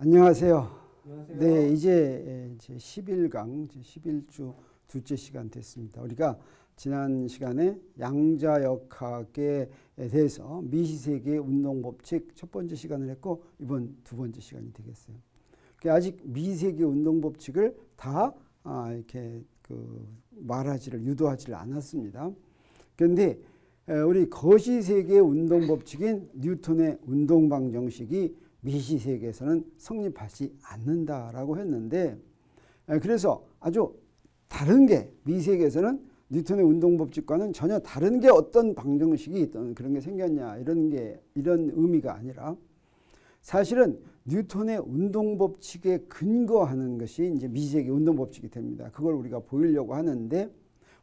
안녕하세요. 안녕하세요. 네, 이제 11강, 11주 둘째 시간 됐습니다. 우리가 지난 시간에 양자역학에 대해서 미시세계의 운동법칙 첫 번째 시간을 했고, 이번 두 번째 시간이 되겠어요. 아직 미세계 운동법칙을 다 이렇게 말하지를, 유도하지를 않았습니다. 그런데 우리 거시세계의 운동법칙인 뉴턴의 운동방정식이 미시세계에서는 성립하지 않는다라고 했는데, 그래서 아주 다른 게, 미세계에서는 뉴턴의 운동법칙과는 전혀 다른 게 어떤 방정식이 있던 그런 게 생겼냐, 이런 의미가 아니라, 사실은 뉴턴의 운동법칙에 근거하는 것이 이제 미시세계 운동법칙이 됩니다. 그걸 우리가 보이려고 하는데,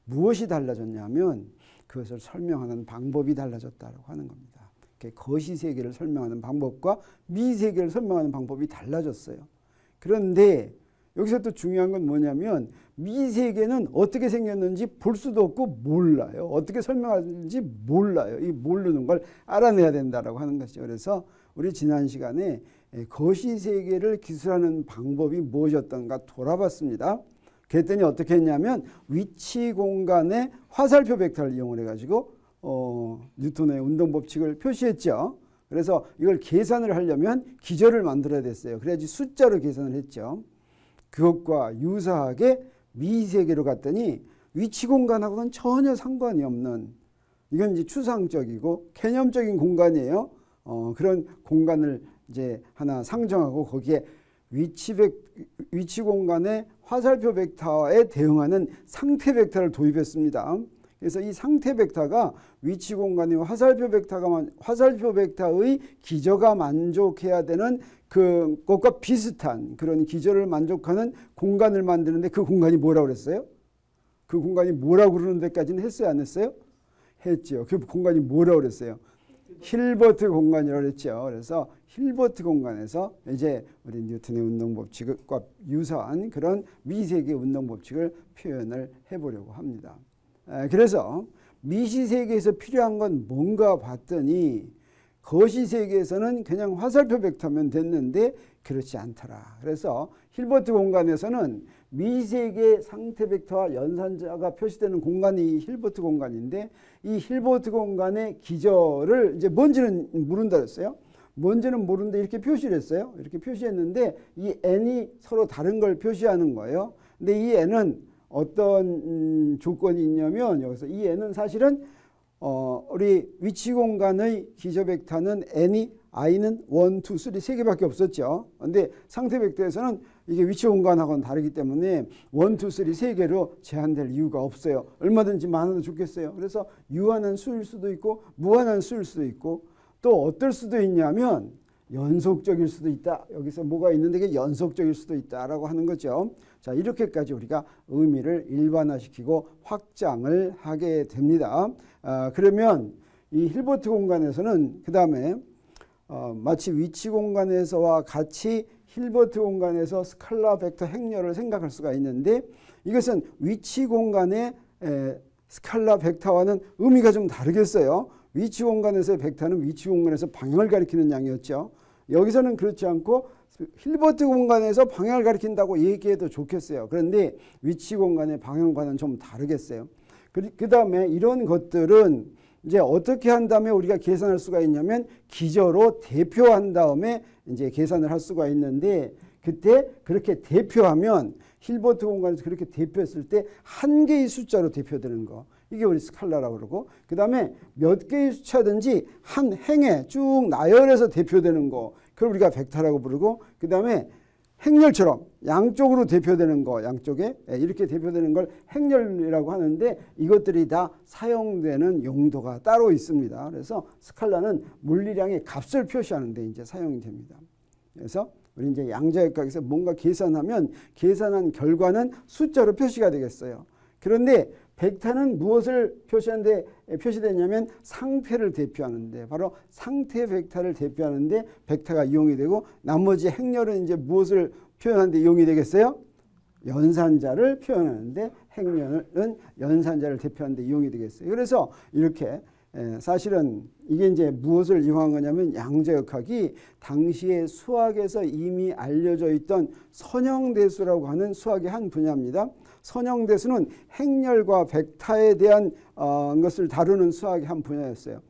무엇이 달라졌냐면 그것을 설명하는 방법이 달라졌다고 하는 겁니다. 거시세계를 설명하는 방법과 미세계를 설명하는 방법이 달라졌어요. 그런데 여기서 또 중요한 건 뭐냐면, 미세계는 어떻게 생겼는지 볼 수도 없고 몰라요. 어떻게 설명하는지 몰라요. 이 모르는 걸 알아내야 된다라고 하는 것이죠. 그래서 우리 지난 시간에 거시세계를 기술하는 방법이 무엇이었던가 돌아봤습니다. 그랬더니 어떻게 했냐면, 위치 공간의 화살표 벡터를 이용을 해가지고 뉴턴의 운동법칙을 표시했죠. 그래서 이걸 계산을 하려면 기절을 만들어야 됐어요. 그래야지 숫자로 계산을 했죠. 그것과 유사하게 미세계로 갔더니 위치 공간하고는 전혀 상관이 없는, 이건 이제 추상적이고 개념적인 공간이에요. 그런 공간을 이제 하나 상정하고 거기에 위치 공간의 화살표 벡터에 대응하는 상태 벡터를 도입했습니다. 그래서 이 상태 벡터가 위치 공간이와 화살표 벡터의 기저가 만족해야 되는 그것과 비슷한 그런 기저를 만족하는 공간을 만드는데, 그 공간이 뭐라고 그랬어요? 그 공간이 뭐라고 그러는 데까지는 했어요, 안 했어요? 했죠. 그 공간이 뭐라고 그랬어요? 힐버트 공간이라고 그랬죠. 그래서 힐버트 공간에서 이제 우리 뉴턴의 운동법칙과 유사한 그런 미세계 운동법칙을 표현을 해보려고 합니다. 그래서 미시세계에서 필요한 건 뭔가 봤더니, 거시세계에서는 그냥 화살표 벡터면 됐는데 그렇지 않더라. 그래서 힐버트 공간에서는 미세계 상태 벡터와 연산자가 표시되는 공간이 힐버트 공간인데, 이 힐버트 공간의 기저를 이제 뭔지는 모른다 그랬어요. 뭔지는 모르는데 이렇게 표시를 했어요. 이렇게 표시했는데 이 n이 서로 다른 걸 표시하는 거예요. 근데 이 n은 어떤 조건이 있냐면, 여기서 이 n은 사실은 우리 위치 공간의 기저 벡터는 n이 i는 1, 2, 3 세 개밖에 없었죠. 근데 상태 벡터에서는 이게 위치 공간하고는 다르기 때문에 1, 2, 3 세 개로 제한될 이유가 없어요. 얼마든지 많아도 좋겠어요. 그래서 유한한 수일 수도 있고 무한한 수일 수도 있고, 또 어떨 수도 있냐면 연속적일 수도 있다. 여기서 뭐가 있는데 이게 연속적일 수도 있다라고 하는 거죠. 자, 이렇게까지 우리가 의미를 일반화시키고 확장을 하게 됩니다. 그러면 이 힐버트 공간에서는 그 다음에 마치 위치 공간에서와 같이 힐버트 공간에서 스칼라 벡터 행렬을 생각할 수가 있는데, 이것은 위치 공간의 스칼라 벡터와는 의미가 좀 다르겠어요. 위치 공간에서의 벡터는 위치 공간에서 방향을 가리키는 양이었죠. 여기서는 그렇지 않고 힐버트 공간에서 방향을 가리킨다고 얘기해도 좋겠어요. 그런데 위치 공간의 방향과는 좀 다르겠어요. 그 다음에 이런 것들은 이제 어떻게 한 다음에 우리가 계산할 수가 있냐면, 기저로 대표한 다음에 이제 계산을 할 수가 있는데, 그때 그렇게 대표하면 힐버트 공간에서 그렇게 대표했을 때 한 개의 숫자로 대표되는 거, 이게 우리 스칼라라고 그러고, 그 다음에 몇 개의 숫자든지 한 행에 쭉 나열해서 대표되는 거, 그걸 우리가 벡터라고 부르고, 그 다음에 행렬처럼 양쪽으로 대표되는 거, 양쪽에 이렇게 대표되는 걸 행렬이라고 하는데, 이것들이 다 사용되는 용도가 따로 있습니다. 그래서 스칼라는 물리량의 값을 표시하는 데 이제 사용이 됩니다. 그래서 우리 이제 양자역학에서 뭔가 계산하면 계산한 결과는 숫자로 표시가 되겠어요. 그런데 벡터는 무엇을 표시하는데 표시되냐면 상태를 대표하는데, 바로 상태 벡터를 대표하는데 벡터가 이용이 되고, 나머지 행렬은 이제 무엇을 표현하는데 이용이 되겠어요? 연산자를 표현하는데, 행렬은 연산자를 대표하는데 이용이 되겠어요. 그래서 이렇게 사실은 이게 이제 무엇을 이용한 거냐면 양자역학이 당시에 수학에서 이미 알려져 있던 선형대수라고 하는 수학의 한 분야입니다. 선형대수는 행렬과 벡터에 대한 것을 다루는 수학의 한 분야였어요.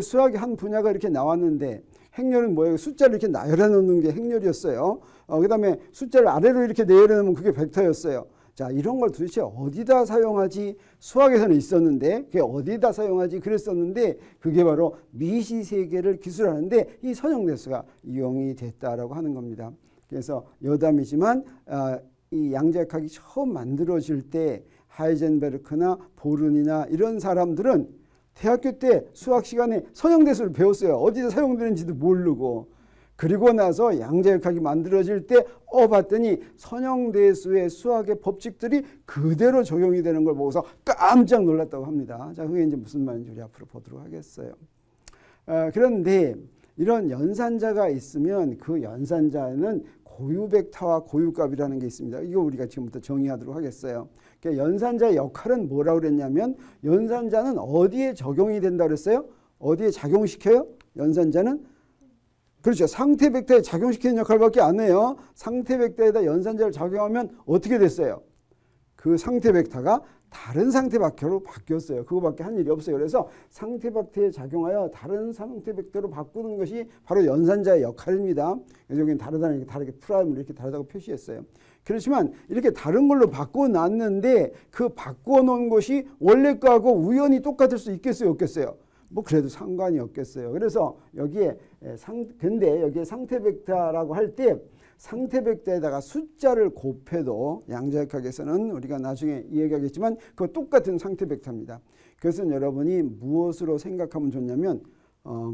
수학의 한 분야가 이렇게 나왔는데 행렬은 뭐예요? 숫자를 이렇게 나열해 놓는 게 행렬이었어요. 그 다음에 숫자를 아래로 이렇게 내려놓으면 그게 벡터였어요. 자, 이런 걸 도대체 어디다 사용하지? 수학에서는 있었는데 그게 어디다 사용하지? 그랬었는데 그게 바로 미시세계를 기술하는데 이 선형대수가 이용이 됐다라고 하는 겁니다. 그래서 여담이지만 이 양자역학이 처음 만들어질 때 하이젠베르크나 보른이나 이런 사람들은 대학교 때 수학 시간에 선형대수를 배웠어요. 어디서 사용되는지도 모르고. 그리고 나서 양자역학이 만들어질 때 봤더니 선형대수의 수학의 법칙들이 그대로 적용이 되는 걸 보고서 깜짝 놀랐다고 합니다. 자, 그게 이제 무슨 말인지 우리 앞으로 보도록 하겠어요. 그런데 이런 연산자가 있으면 그 연산자에는 고유벡터와 고유값이라는 게 있습니다. 이거 우리가 지금부터 정의하도록 하겠어요. 그러니까 연산자의 역할은 뭐라고 그랬냐면 연산자는 어디에 적용이 된다고 그랬어요? 어디에 작용시켜요? 연산자는 그렇죠. 상태 벡터에 작용시키는 역할밖에 안 해요. 상태 벡터에다 연산자를 작용하면 어떻게 됐어요? 그 상태 벡터가 다른 상태 벡터로 바뀌었어요. 그거밖에 한 일이 없어요. 그래서 상태 벡터에 작용하여 다른 상태 벡터로 바꾸는 것이 바로 연산자의 역할입니다. 그래서 여기는 다르다는 다르게 프라임으로 이렇게 다르다고 표시했어요. 그렇지만 이렇게 다른 걸로 바꿔놨는데 그 바꿔놓은 것이 원래 거하고 우연히 똑같을 수 있겠어요? 없겠어요? 뭐 그래도 상관이 없겠어요. 그래서 여기에 근데 여기에 상태 벡터라고 할 때 상태 벡터에다가 숫자를 곱해도 양자역학에서는 우리가 나중에 이야기하겠지만 그 똑같은 상태 벡터입니다. 그것은 여러분이 무엇으로 생각하면 좋냐면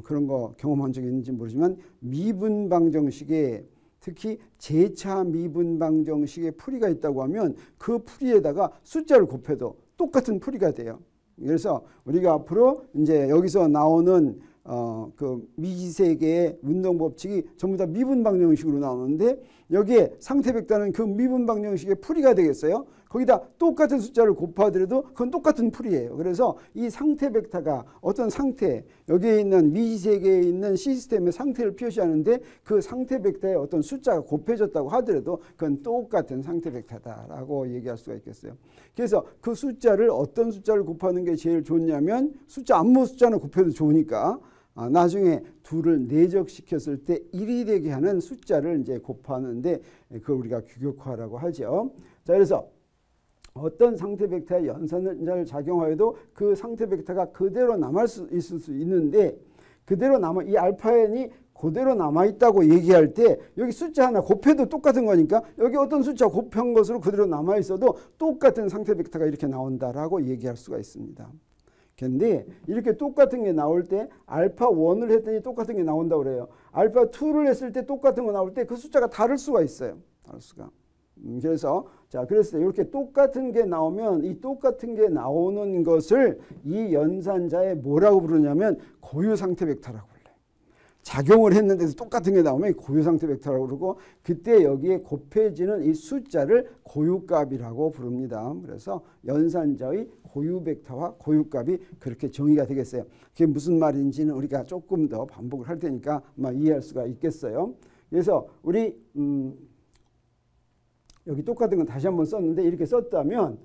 그런 거 경험한 적이 있는지 모르지만 미분방정식에 특히 제차 미분방정식의 풀이가 있다고 하면 그 풀이에다가 숫자를 곱해도 똑같은 풀이가 돼요. 그래서 우리가 앞으로 이제 여기서 나오는 그 미지세계의 운동 법칙이 전부 다 미분방정식으로 나오는데 여기에 상태 벡터는 그 미분방정식의 풀이가 되겠어요. 거기다 똑같은 숫자를 곱하더라도 그건 똑같은 풀이에요. 그래서 이 상태 벡터가 어떤 상태, 여기에 있는 미지세계에 있는 시스템의 상태를 표시하는데 그 상태 벡터에 어떤 숫자가 곱해졌다고 하더라도 그건 똑같은 상태 벡터다라고 얘기할 수가 있겠어요. 그래서 그 숫자를 어떤 숫자를 곱하는 게 제일 좋냐면 숫자 아무 숫자나 곱해도 좋으니까 나중에 둘을 내적시켰을 때 1이 되게 하는 숫자를 이제 곱하는데 그걸 우리가 규격화라고 하죠. 자, 그래서 어떤 상태 벡터에 연산자를 작용하여도 그 상태 벡터가 그대로 있을 수 있는데 그대로 이 알파n이 그대로 남아있다고 얘기할 때 여기 숫자 하나 곱해도 똑같은 거니까 여기 어떤 숫자 곱한 것으로 그대로 남아있어도 똑같은 상태 벡터가 이렇게 나온다라고 얘기할 수가 있습니다. 근데 이렇게 똑같은 게 나올 때 알파 1을 했더니 똑같은 게 나온다고 그래요. 알파 2를 했을 때 똑같은 거 나올 때 그 숫자가 다를 수가 있어요. 다를 수가. 그래서 그래서 이렇게 똑같은 게 나오면 이 똑같은 게 나오는 것을 이 연산자에 뭐라고 부르냐면 고유 상태 벡터라고 불러요. 작용을 했는데도 똑같은 게 나오면 고유 상태 벡터라고 그러고 그때 여기에 곱해지는 이 숫자를 고유값이라고 부릅니다. 그래서 연산자의 고유 벡터와 고유값이 그렇게 정의가 되겠어요. 그게 무슨 말인지는 우리가 조금 더 반복을 할 테니까 아마 이해할 수가 있겠어요. 그래서 우리 여기 똑같은 건 다시 한번 썼는데 이렇게 썼다면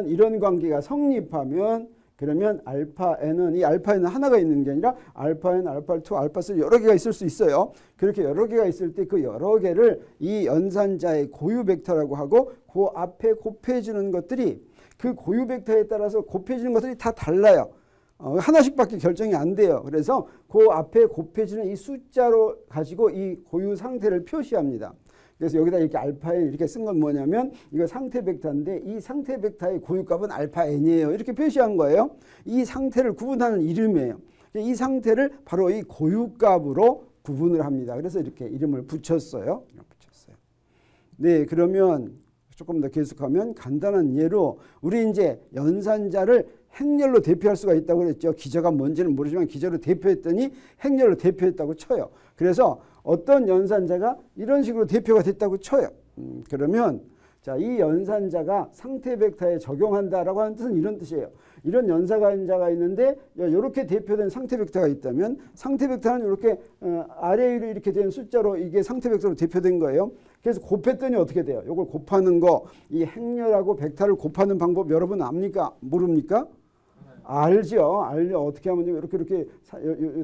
이런 관계가 성립하면 그러면 알파-n은 이 알파-n은 하나가 있는 게 아니라 알파-n, 알파-2, 알파-3 여러 개가 있을 수 있어요. 그렇게 여러 개가 있을 때 그 여러 개를 이 연산자의 고유 벡터라고 하고 그 앞에 곱해주는 것들이 그 고유 벡터에 따라서 곱해지는 것들이 다 달라요. 하나씩밖에 결정이 안 돼요. 그래서 그 앞에 곱해지는 이 숫자로 가지고 이 고유 상태를 표시합니다. 그래서 여기다 이렇게 알파-n 이렇게 쓴 건 뭐냐면 이거 상태 벡터인데 이 상태 벡터의 고유값은 알파-n이에요. 이렇게 표시한 거예요. 이 상태를 구분하는 이름이에요. 이 상태를 바로 이 고유값으로 구분을 합니다. 그래서 이렇게 이름을 붙였어요. 네, 그러면 조금 더 계속하면 간단한 예로 우리 이제 연산자를 행렬로 대표할 수가 있다고 그랬죠. 기저가 뭔지는 모르지만 기저로 대표했더니 행렬로 대표했다고 쳐요. 그래서 어떤 연산자가 이런 식으로 대표가 됐다고 쳐요. 그러면 자, 이 연산자가 상태 벡터에 적용한다라고 하는 뜻은 이런 뜻이에요. 이런 연산자가 있는데 이렇게 대표된 상태 벡터가 있다면 상태 벡터는 이렇게 아래 위로 이렇게 된 숫자로 이게 상태 벡터로 대표된 거예요. 그래서 곱했더니 어떻게 돼요? 이걸 곱하는 거, 이 행렬하고 벡터를 곱하는 방법 여러분 압니까? 모릅니까? 알죠. 알죠. 어떻게 하면 이렇게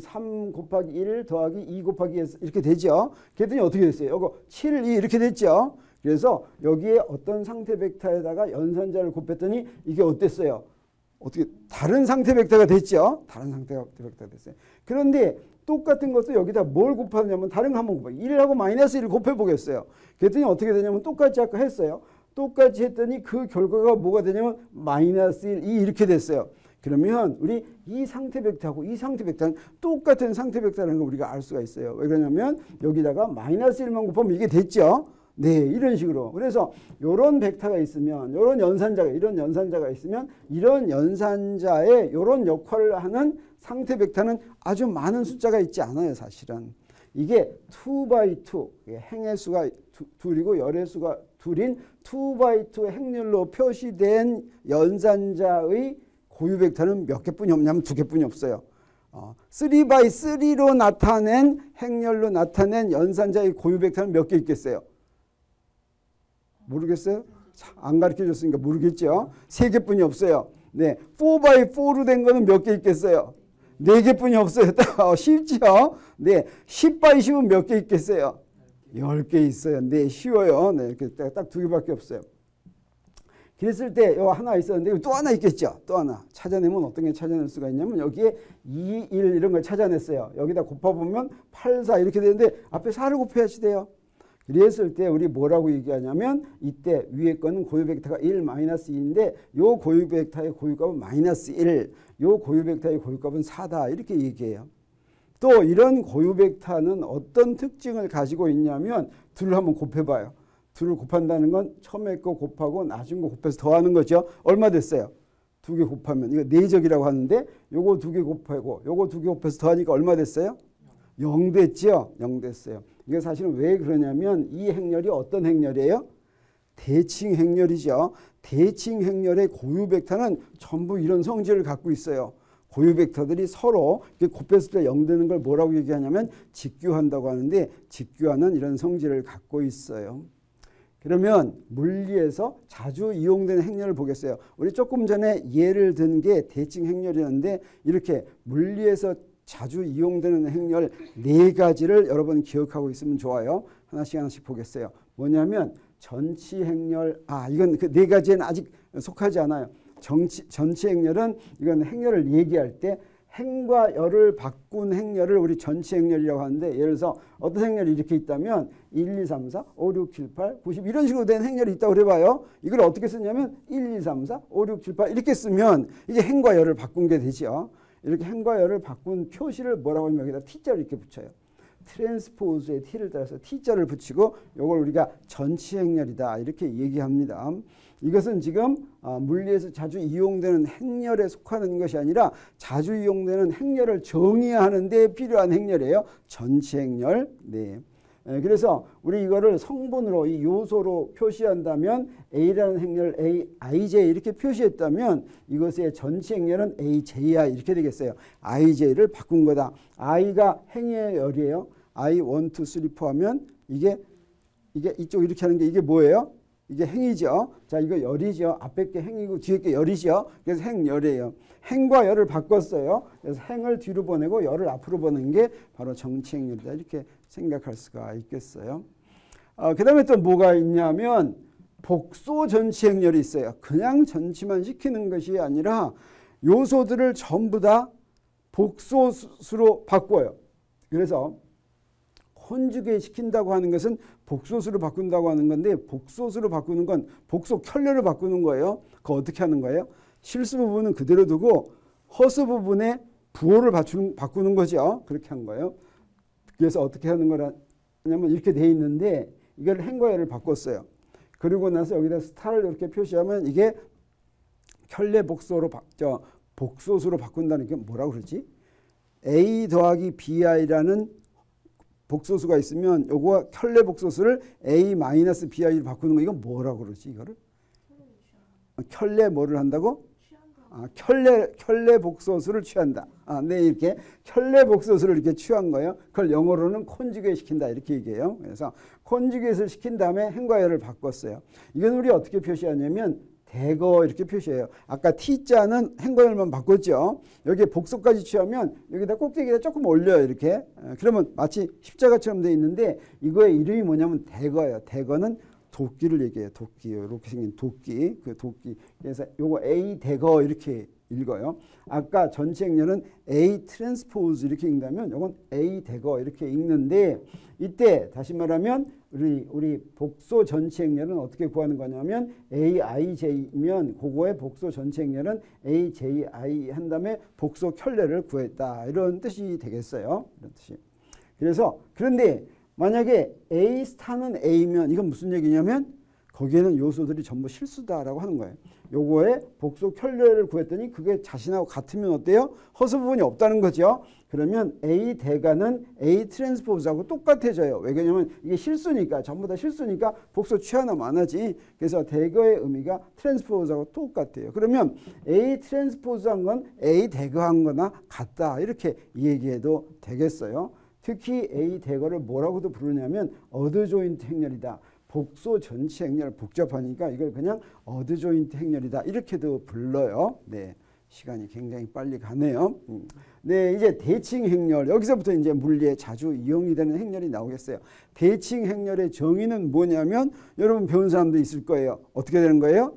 3 곱하기 1 더하기 2 곱하기 2 이렇게 되죠. 그랬더니 어떻게 됐어요? 이거 7, 2 이렇게 됐죠. 그래서 여기에 어떤 상태 벡터에다가 연산자를 곱했더니 이게 어땠어요? 어떻게 다른 상태 벡터가 됐죠. 다른 상태 벡터가 됐어요. 그런데 똑같은 것도 여기다 뭘 곱하냐면 다른 거 한번 곱해요. 1하고 마이너스 1을 곱해보겠어요. 그랬더니 어떻게 되냐면 똑같이 아까 했어요. 똑같이 했더니 그 결과가 뭐가 되냐면 마이너스 1, 2 이렇게 됐어요. 그러면 우리 이 상태 벡터하고 이 상태 벡터는 똑같은 상태 벡터라는 걸 우리가 알 수가 있어요. 왜 그러냐면 여기다가 마이너스 1만 곱하면 이게 됐죠. 네, 이런 식으로. 그래서 이런 벡터가 있으면, 이런 연산자가 있으면 이런 연산자의 이런 역할을 하는 상태 벡터는 아주 많은 숫자가 있지 않아요, 사실은. 이게 2x2, 행의 수가 둘이고 열의 수가 둘인 2x2 행렬로 표시된 연산자의 고유 벡터는 몇 개뿐이 없냐면 2개뿐이 없어요. 3x3로 나타낸 행렬로 나타낸 연산자의 고유 벡터는 몇 개 있겠어요? 모르겠어요? 안 가르쳐 줬으니까 모르겠죠? 3개뿐이 없어요. 네, 4x4로 된 거는 몇 개 있겠어요? 4개뿐이 없어요. 쉽죠? 네, 10x10은 몇 개 있겠어요? 10개 있어요. 네, 쉬워요. 네, 딱 2개밖에 없어요. 그랬을 때 요 하나 있었는데 또 하나 있겠죠. 또 하나 찾아내면 어떤 게 찾아낼 수가 있냐면 여기에 2, 1 이런 걸 찾아냈어요. 여기다 곱해보면 8, 4 이렇게 되는데 앞에 4를 곱해야지 돼요. 그랬을 때 우리 뭐라고 얘기하냐면 이때 위에 거는 고유 벡터가 1, 마이너스 2인데 요 고유 벡터의 고유값은 마이너스 1, 요 고유 벡터의 고유값은 4다 이렇게 얘기해요. 또 이런 고유 벡터는 어떤 특징을 가지고 있냐면 둘을 한번 곱해봐요. 둘을 곱한다는 건 처음에 거 곱하고 나중 거 곱해서 더하는 거죠. 얼마 됐어요? 2개 곱하면 이거 내적이라고 하는데 요거 2개 곱하고 요거 2개 곱해서 더하니까 얼마 됐어요? 0 됐죠? 0 됐어요. 이게 사실은 왜 그러냐면 이 행렬이 어떤 행렬이에요? 대칭 행렬이죠. 대칭 행렬의 고유 벡터는 전부 이런 성질을 갖고 있어요. 고유 벡터들이 서로 곱했을 때 0 되는 걸 뭐라고 얘기하냐면 직교한다고 하는데 직교하는 이런 성질을 갖고 있어요. 그러면 물리에서 자주 이용되는 행렬을 보겠어요. 우리 조금 전에 예를 든 게 대칭 행렬이었는데 이렇게 물리에서 자주 이용되는 행렬 4가지를 여러분 기억하고 있으면 좋아요. 하나씩 하나씩 보겠어요. 뭐냐면 전치 행렬, 이건 그 4가지에는 아직 속하지 않아요. 전치 행렬은 이건 행렬을 얘기할 때 행과 열을 바꾼 행렬을 우리 전치 행렬이라고 하는데 예를 들어서 어떤 행렬이 이렇게 있다면 1, 2, 3, 4, 5, 6, 7, 8, 90 이런 식으로 된 행렬이 있다고 그래봐요. 이걸 어떻게 쓰냐면 1, 2, 3, 4, 5, 6, 7, 8 이렇게 쓰면 이게 행과 열을 바꾼 게 되죠. 이렇게 행과 열을 바꾼 표시를 뭐라고 하면 여기다 T자를 이렇게 붙여요. 트랜스포즈의 T를 따라서 T자를 붙이고 이걸 우리가 전치 행렬이다 이렇게 얘기합니다. 이것은 지금 물리에서 자주 이용되는 행렬에 속하는 것이 아니라 자주 이용되는 행렬을 정의하는 데 필요한 행렬이에요. 전치 행렬. 네. 그래서 우리 이거를 성분으로 이 요소로 표시한다면 A라는 행렬 AIJ 이렇게 표시했다면 이것의 전치 행렬은 AJI 이렇게 되겠어요. IJ를 바꾼 거다. I가 행의 열이에요. I, 1, 2, 3, 4 하면 이게 이쪽 이렇게 하는 게 이게 뭐예요? 이게 행이죠. 자, 이거 열이죠. 앞에 게 행이고 뒤에 게 열이죠. 그래서 행열이에요. 행과 열을 바꿨어요. 그래서 행을 뒤로 보내고 열을 앞으로 보내는 게 바로 정치행렬이다. 이렇게 생각할 수가 있겠어요. 그 다음에 또 뭐가 있냐면 복소 전치행렬이 있어요. 그냥 전치만 시키는 것이 아니라 요소들을 전부 다 복소수로 바꿔요. 그래서 혼주계 시킨다고 하는 것은 복소수로 바꾼다고 하는 건데 복소수로 바꾸는 건 복소 켤레로 바꾸는 거예요. 그거 어떻게 하는 거예요? 실수 부분은 그대로 두고 허수 부분에 부호를 바꾸는 거죠. 그렇게 한 거예요. 그래서 어떻게 하는 거냐면 이렇게 돼 있는데 이걸 행과 열을 바꿨어요. 그리고 나서 여기다 스타를 이렇게 표시하면 이게 켤레 복소로 복소수로 바꾼다는 게 뭐라고 그러지? A 더하기 BI라는 복소수가 있으면 요거 켤레 복소수를 A-BI로 바꾸는 거 이건 뭐라고 그러지 이거를? 켤레 뭐를 한다고? 켤레 복소수를 취한다. 네, 이렇게 켤레 복소수를 이렇게 취한 거예요. 그걸 영어로는 콘주게이트 시킨다 이렇게 얘기해요. 그래서 콘주게이트를 시킨 다음에 행과 열을 바꿨어요. 이건 우리 어떻게 표시하냐면 대거 이렇게 표시해요. 아까 T자는 행과 열만 바꿨죠. 여기에 복소까지 취하면 여기다 꼭대기에다 조금 올려요. 이렇게. 그러면 마치 십자가처럼 돼 있는데 이거의 이름이 뭐냐면 대거예요. 대거는 도끼를 얘기해요. 도끼. 이렇게 생긴 도끼. 그 도끼. 그래서 요거 A 대거 이렇게 읽어요. 아까 전체 행렬은 A 트랜스포즈 이렇게 읽는다면 요건 A 대거 이렇게 읽는데 이때 다시 말하면 우리 복소 전체 행렬은 어떻게 구하는 거냐면 AIJ면 그거의 복소 전체 행렬은 AJI 한 다음에 복소 켤레를 구했다. 이런 뜻이 되겠어요. 이런 뜻이. 그래서 그런데 만약에 A 스타는 A면 이건 무슨 얘기냐면 거기에는 요소들이 전부 실수다라고 하는 거예요. 요거에 복소 켤레를 구했더니 그게 자신하고 같으면 어때요? 허수 부분이 없다는 거죠. 그러면 A 대가는 A 트랜스포즈하고 똑같아져요. 왜냐면 이게 실수니까 전부 다 실수니까 복소 취하나 마나지. 그래서 대거의 의미가 트랜스포즈하고 똑같아요. 그러면 A 트랜스포즈한 건 A 대거한 거나 같다. 이렇게 얘기해도 되겠어요. 특히 A 대거를 뭐라고도 부르냐면 어드조인트 행렬이다. 복소 전체 행렬 복잡하니까 이걸 그냥 어드조인트 행렬이다. 이렇게도 불러요. 네, 시간이 굉장히 빨리 가네요. 네, 이제 대칭 행렬. 여기서부터 이제 물리에 자주 이용이 되는 행렬이 나오겠어요. 대칭 행렬의 정의는 뭐냐면 여러분 배운 사람도 있을 거예요. 어떻게 되는 거예요?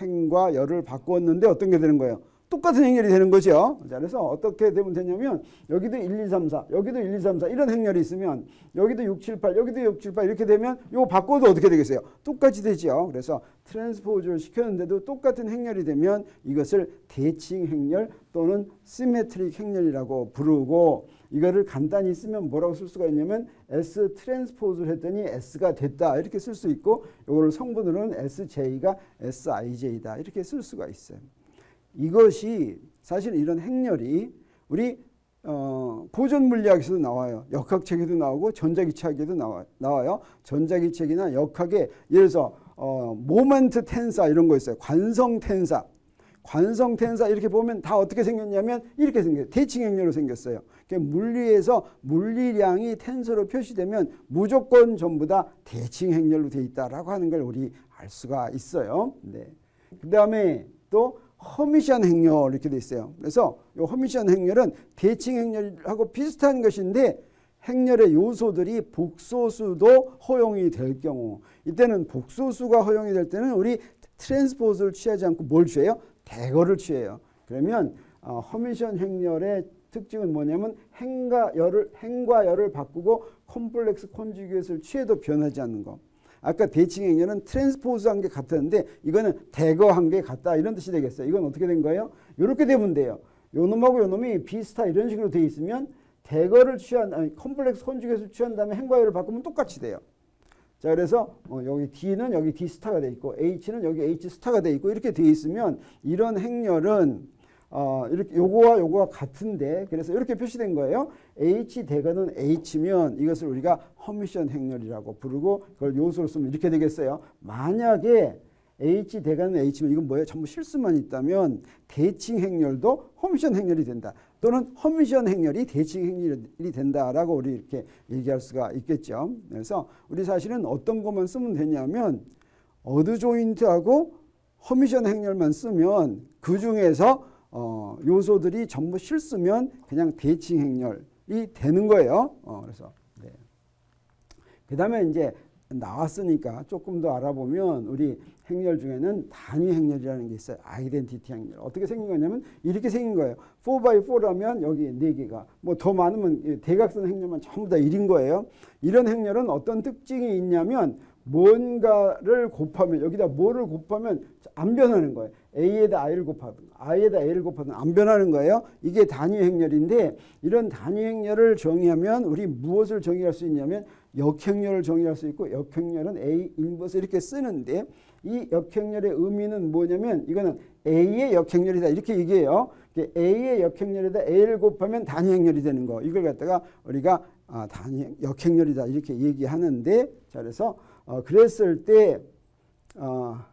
행과 열을 바꿨는데 어떤 게 되는 거예요? 똑같은 행렬이 되는 거죠. 자, 그래서 어떻게 되면 되냐면 여기도 1, 2, 3, 4 여기도 1, 2, 3, 4 이런 행렬이 있으면 여기도 6, 7, 8 여기도 6, 7, 8 이렇게 되면 이거 바꿔도 어떻게 되겠어요? 똑같이 되죠. 그래서 트랜스포즈를 시켰는데도 똑같은 행렬이 되면 이것을 대칭 행렬 또는 시메트릭 행렬이라고 부르고 이거를 간단히 쓰면 뭐라고 쓸 수가 있냐면 S 트랜스포즈를 했더니 S가 됐다 이렇게 쓸 수 있고 이거를 성분으로는 SJ가 SIJ다 이렇게 쓸 수가 있어요. 이것이 사실 이런 행렬이 우리 고전 물리학에서도 나와요. 역학책에도 나오고 전자기체학에도 나와요. 전자기체학이나 역학에 예를 들어서 모멘트 텐사 이런 거 있어요. 관성 텐사. 관성 텐사 이렇게 보면 다 어떻게 생겼냐면 이렇게 생겼어요. 대칭 행렬로 생겼어요. 그러니까 물리에서 물리량이 텐서로 표시되면 무조건 전부 다 대칭 행렬로 돼 있다라고 하는 걸 우리 알 수가 있어요. 네. 그다음에 또 허미션 행렬 이렇게 돼 있어요. 그래서 이 허미션 행렬은 대칭 행렬하고 비슷한 것인데 행렬의 요소들이 복소수도 허용이 될 경우 이때는 복소수가 허용이 될 때는 우리 트랜스포즈를 취하지 않고 뭘 취해요? 대거를 취해요. 그러면 허미션 행렬의 특징은 뭐냐면 행과 열을 바꾸고 콤플렉스 콘주게이트를 취해도 변하지 않는 거. 아까 대칭 행렬은 트랜스포즈한 게 같았는데 이거는 대거한 게 같다 이런 뜻이 되겠어요. 이건 어떻게 된 거예요? 이렇게 되면 돼요. 요 놈하고 요 놈이 비슷하 이런 식으로 돼 있으면 대거를 콤플렉스 콘주게이트를 취한 다음에 행과 열을 바꾸면 똑같이 돼요. 자, 그래서 여기 D는 여기 D 스타가 돼 있고 H는 여기 H 스타가 돼 있고 이렇게 돼 있으면 이런 행렬은 이렇게 요거와 같은데 그래서 이렇게 표시된 거예요. H 대가는 H면 이것을 우리가 허미션 행렬이라고 부르고 그걸 요소로 쓰면 이렇게 되겠어요. 만약에 H 대가는 H면 이건 뭐예요? 전부 실수만 있다면 대칭 행렬도 허미션 행렬이 된다. 또는 허미션 행렬이 대칭 행렬이 된다라고 우리 이렇게 얘기할 수가 있겠죠. 그래서 우리 사실은 어떤 것만 쓰면 되냐면 어드조인트하고 허미션 행렬만 쓰면 그 중에서 요소들이 전부 실수면 그냥 대칭 행렬이 되는 거예요. 그래서 네. 그다음에 이제 나왔으니까 조금 더 알아보면 우리 행렬 중에는 단위 행렬이라는 게 있어요. 아이덴티티 행렬. 어떻게 생긴 거냐면 이렇게 생긴 거예요. 4x4라면 여기 4개가 뭐 더 많으면 대각선 행렬만 전부 다 1인 거예요. 이런 행렬은 어떤 특징이 있냐면 뭔가를 곱하면 여기다 뭐를 곱하면 안 변하는 거예요. A에다 I를 곱하든 I에다 A를 곱하든 안 변하는 거예요. 이게 단위 행렬인데 이런 단위 행렬을 정의하면 우리 무엇을 정의할 수 있냐면 역행렬을 정의할 수 있고 역행렬은 A 인버스 이렇게 쓰는데 이 역행렬의 의미는 뭐냐면 이거는 A의 역행렬이다 이렇게 얘기해요. A의 역행렬에다 A를 곱하면 단위 행렬이 되는 거. 이걸 갖다가 우리가 단위 역행렬이다 이렇게 얘기하는데, 자 그래서 그랬을 때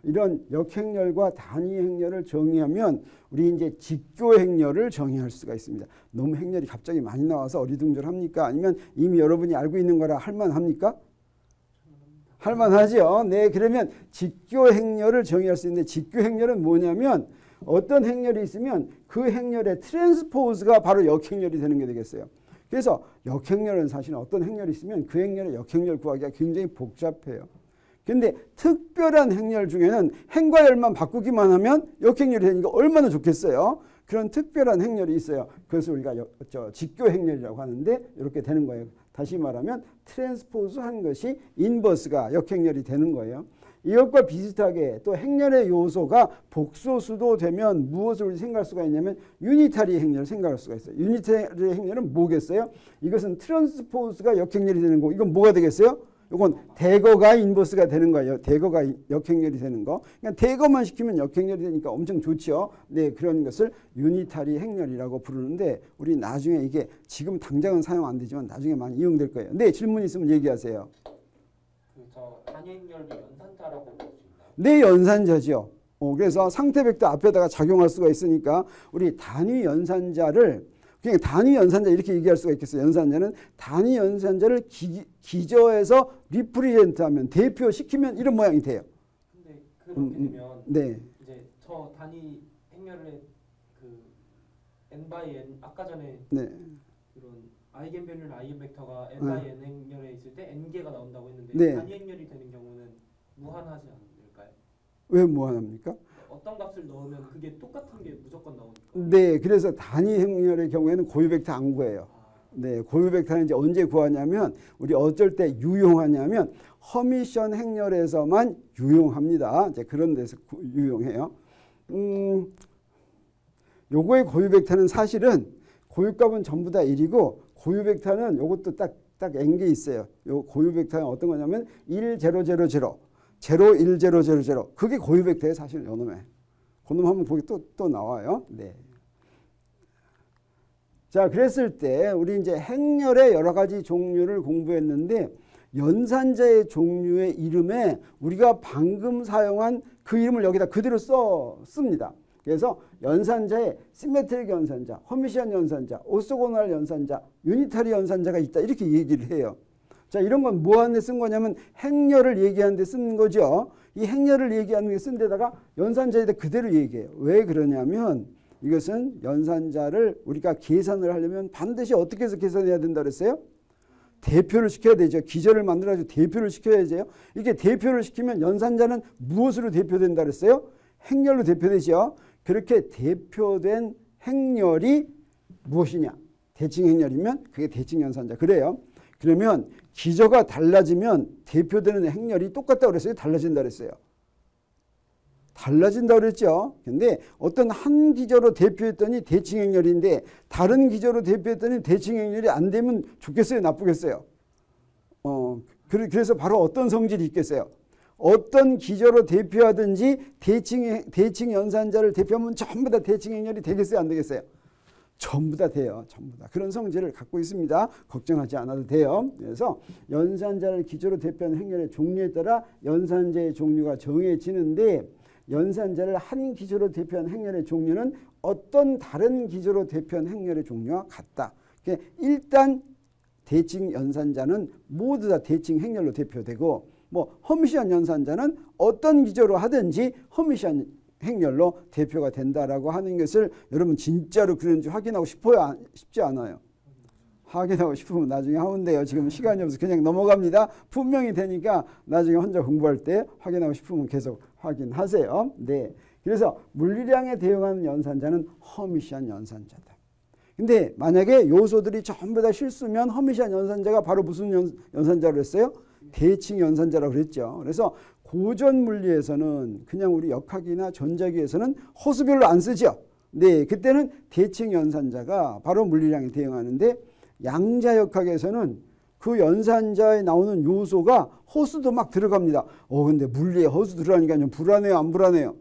이런 역행렬과 단위 행렬을 정의하면 우리 이제 직교 행렬을 정의할 수가 있습니다. 너무 행렬이 갑자기 많이 나와서 어리둥절합니까? 아니면 이미 여러분이 알고 있는 거라 할만합니까? 할만하죠. 네, 그러면 직교 행렬을 정의할 수 있는데, 직교 행렬은 뭐냐면 어떤 행렬이 있으면 그 행렬의 트랜스포즈가 바로 역행렬이 되는 게 되겠어요. 그래서 역행렬은 사실 어떤 행렬이 있으면 그 행렬의 역행렬 구하기가 굉장히 복잡해요. 근데 특별한 행렬 중에는 행과 열만 바꾸기만 하면 역행렬이 되니까 얼마나 좋겠어요. 그런 특별한 행렬이 있어요. 그래서 우리가 직교 행렬이라고 하는데 이렇게 되는 거예요. 다시 말하면 트랜스포즈한 것이 인버스가 역행렬이 되는 거예요. 이것과 비슷하게 또 행렬의 요소가 복소수도 되면 무엇을 우리 생각할 수가 있냐면 유니타리 행렬을 생각할 수가 있어요. 유니타리 행렬은 뭐겠어요? 이것은 트랜스포즈가 역행렬이 되는 거. 이건 뭐가 되겠어요? 이건 대거가 인버스가 되는 거예요. 대거가 역행렬이 되는 거. 그러니까 대거만 시키면 역행렬이 되니까 엄청 좋죠. 네, 그런 것을 유니타리 행렬이라고 부르는데, 우리 나중에 이게 지금 당장은 사용 안 되지만 나중에 많이 이용될 거예요. 네, 질문 있으면 얘기하세요. 저 단위 행렬이 연산자라고 볼 수 있나요? 네, 연산자죠. 그래서 상태 벡터 앞에다가 작용할 수가 있으니까 우리 단위 연산자를 그냥 단위 연산자 이렇게 얘기할 수가 있겠어요. 연산자는 단위 연산자를 기저에서 리프리젠트하면 대표시키면 이런 모양이 돼요. 근데 그렇게 되면 네. 이제 저 단위 행렬의 그 n by n 아까 전에 네. 그런 아이겐밸류나 아이겐벡터가 n by n 행렬에 있을 때 n 개가 나온다고 했는데 네. 단위 행렬이 되는 경우는 무한하지 않을까요? 왜 무한합니까? 어떤 값을 넣으면 그게 똑같은 게 무조건 나오니까. 네, 그래서 단위 행렬의 경우에는 고유 벡터 안 구해요. 네, 고유 벡터는 이제 언제 구하냐면 우리 어쩔 때 유용하냐면 허미션 행렬에서만 유용합니다. 이제 그런 데서 유용해요. 요거의 고유 벡터는 사실은 고유값은 전부 다 1이고 고유 벡터는 요것도 딱 n개 있어요. 요 고유 벡터는 어떤 거냐면 1, 0, 0, 0, 0, 1, 0, 0, 0. 그게 고유 벡터예요, 사실은 요놈에. 그놈 하면 거기 또 나와요. 네. 자, 그랬을 때 우리 이제 행렬의 여러 가지 종류를 공부했는데, 연산자의 종류의 이름에 우리가 방금 사용한 그 이름을 여기다 그대로 씁니다. 그래서 연산자에 시메트릭 연산자, 허미시안 연산자, 오소고날 연산자, 유니타리 연산자가 있다 이렇게 얘기를 해요. 자, 이런 건 뭐 하는 데 쓴 거냐면 행렬을 얘기하는 데 쓴 거죠. 이 행렬을 얘기하는 데 쓴 데다가 연산자에다 그대로 얘기해요. 왜 그러냐면 이것은 연산자를 우리가 계산을 하려면 반드시 어떻게 해서 계산해야 된다 그랬어요? 대표를 시켜야 되죠. 기저를 만들어가지고 대표를 시켜야죠. 이게 대표를 시키면 연산자는 무엇으로 대표된다 그랬어요? 행렬로 대표되죠. 그렇게 대표된 행렬이 무엇이냐? 대칭 행렬이면 그게 대칭 연산자. 그래요. 그러면 기저가 달라지면 대표되는 행렬이 똑같다고 그랬어요? 달라진다 그랬어요? 달라진다고 그랬죠. 근데 어떤 한 기저로 대표했더니 대칭 행렬인데 다른 기저로 대표했더니 대칭 행렬이 안 되면 좋겠어요? 나쁘겠어요? 그래서 바로 어떤 성질이 있겠어요? 어떤 기저로 대표하든지 대칭 연산자를 대표하면 전부 다 대칭 행렬이 되겠어요? 안 되겠어요? 전부 다 돼요. 전부 다. 그런 성질을 갖고 있습니다. 걱정하지 않아도 돼요. 그래서 연산자를 기저로 대표하는 행렬의 종류에 따라 연산자의 종류가 정해지는데, 연산자를 한 기저로 대표한 행렬의 종류는 어떤 다른 기저로 대표한 행렬의 종류와 같다. 일단 대칭 연산자는 모두 다 대칭 행렬로 대표되고, 허미시안 연산자는 어떤 기저로 하든지 허미시안 행렬로 대표가 된다라고 하는 것을 여러분 진짜로 그런지 확인하고 싶어요? 싶지 않아요? 확인하고 싶으면 나중에 하면 돼요. 지금 시간이 없어서 그냥 넘어갑니다. 분명히 되니까 나중에 혼자 공부할 때 확인하고 싶으면 계속 확인하세요. 네. 그래서 물리량에 대응하는 연산자는 허미시안 연산자다. 근데 만약에 요소들이 전부 다 실수면 허미시안 연산자가 바로 무슨 연산자로 했어요? 대칭 연산자라고 그랬죠. 그래서 고전 물리에서는 그냥 우리 역학이나 전자기에서는 호수별로 안 쓰죠. 네, 그때는 대칭 연산자가 바로 물리량에 대응하는데, 양자역학에서는 그 연산자에 나오는 요소가 호수도 막 들어갑니다. 근데 물리에 호수 들어가니까 좀 불안해요? 안 불안해요?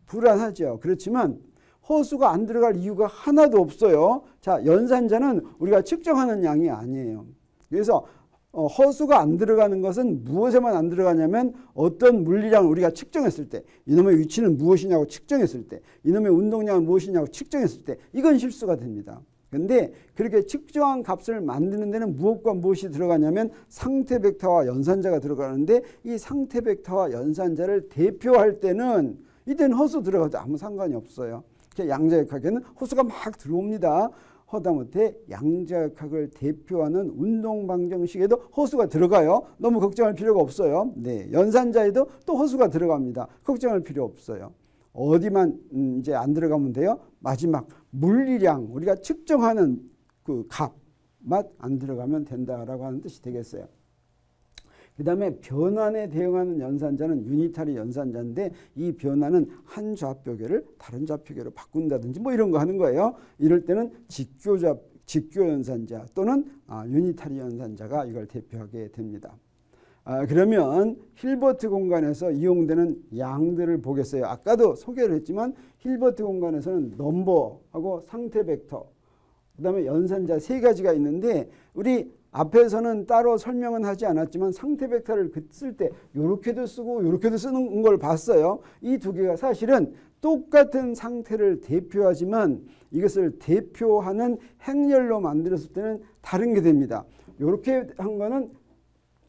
불안하죠. 그렇지만 호수가 안 들어갈 이유가 하나도 없어요. 자, 연산자는 우리가 측정하는 양이 아니에요. 그래서 허수가 안 들어가는 것은 무엇에만 안 들어가냐면 어떤 물리량을 우리가 측정했을 때 이놈의 위치는 무엇이냐고 측정했을 때 이놈의 운동량은 무엇이냐고 측정했을 때 이건 실수가 됩니다. 근데 그렇게 측정한 값을 만드는 데는 무엇과 무엇이 들어가냐면 상태 벡터와 연산자가 들어가는데 이 상태 벡터와 연산자를 대표할 때는 이때는 허수 들어가도 아무 상관이 없어요. 양자역학에는 허수가 막 들어옵니다. 허다못해 양자역학을 대표하는 운동방정식에도 허수가 들어가요. 너무 걱정할 필요가 없어요. 네, 연산자에도 또 허수가 들어갑니다. 걱정할 필요 없어요. 어디만 이제 안 들어가면 돼요? 마지막 물리량, 우리가 측정하는 그 값만 안 들어가면 된다라고 하는 뜻이 되겠어요. 그 다음에 변환에 대응하는 연산자는 유니타리 연산자인데 이 변환은 한 좌표계를 다른 좌표계로 바꾼다든지 뭐 이런 거 하는 거예요. 이럴 때는 직교 연산자 또는 유니타리 연산자가 이걸 대표하게 됩니다. 그러면 힐버트 공간에서 이용되는 양들을 보겠어요. 아까도 소개를 했지만 힐버트 공간에서는 넘버하고 상태 벡터 그 다음에 연산자 세 가지가 있는데 우리 앞에서는 따로 설명은 하지 않았지만 상태 벡터를 쓸 때 이렇게도 쓰고 이렇게도 쓰는 걸 봤어요. 이 두 개가 사실은 똑같은 상태를 대표하지만 이것을 대표하는 행렬로 만들었을 때는 다른 게 됩니다. 이렇게 한 거는